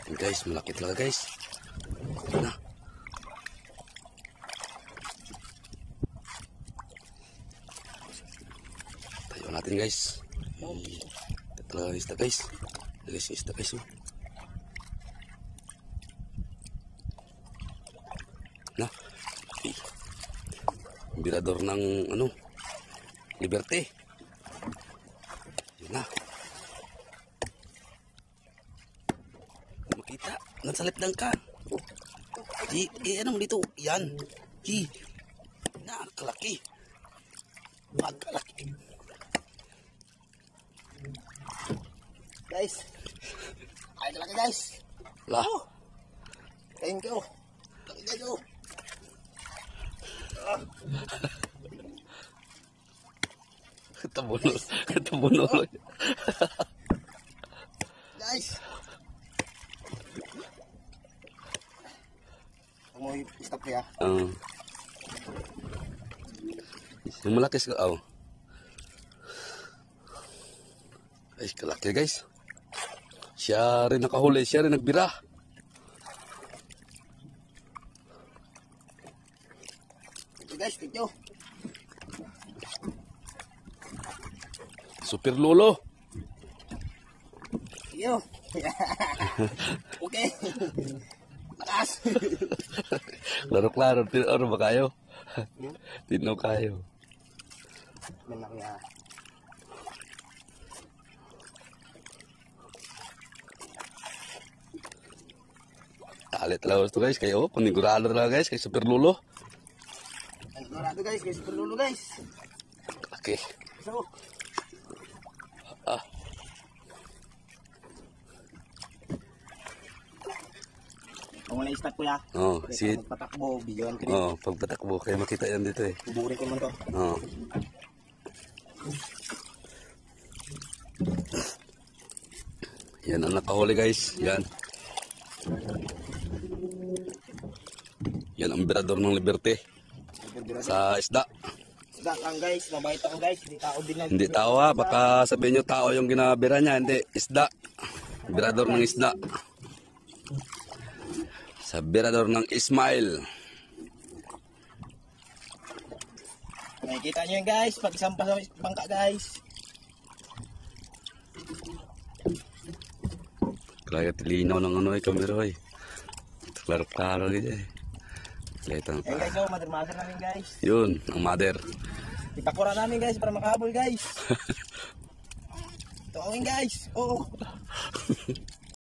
Yan guys, malaki talaga guys. Na. Tayo natin guys. Ito talaga isda guys. Guys, isda guys. Na. Birador ng ano? Liberty. Yun na. Makita. Nansalip lang ka. Anong dito? Yan. Nakalaki. Magkalaki. Guys. Ay, laki guys. Lah. Thank you. Thank you. Katabuno. Guys. Mo stop ya. Yung malaki sa Ay, kalaki guys. Siya rin nakahuli, siya rin nagbira. Okay guys, thank you. Super lolo. Thank you. Okay. Lakas. Klaro-klaro, ano ba kayo? Tinaw kayo. Malaki ah. Alit lang ito guys, kayo panigurado talaga guys, kay super lolo. Panigurado guys, kay super lolo guys. Okay. So. Kung wala i-start ko ya. Si pagpatakbo, bigyan ko. Pagpatakbo kayo makita yan dito eh. Buburin ko man to. Yan ang nakahuli guys, yan. Yan ang birador ng Liberty sa isda. Isda lang guys, mabait ako guys, hindi tao din lang. Hindi tao ha, baka sabihin nyo tao yung ginabira niya, hindi, isda. Birador ng isda. Sa birador ng Ismail. Nakikita nyo yun guys, pag isang bangka guys. Kaya tilinaw ng ano eh, kamera eh. Klaro-klaro gitu eh. Lihat Eh guys, oh, mother namin guys. Yun, ang mother. Ipakura namin guys para makahabol guys. Tuwangin guys. Oo.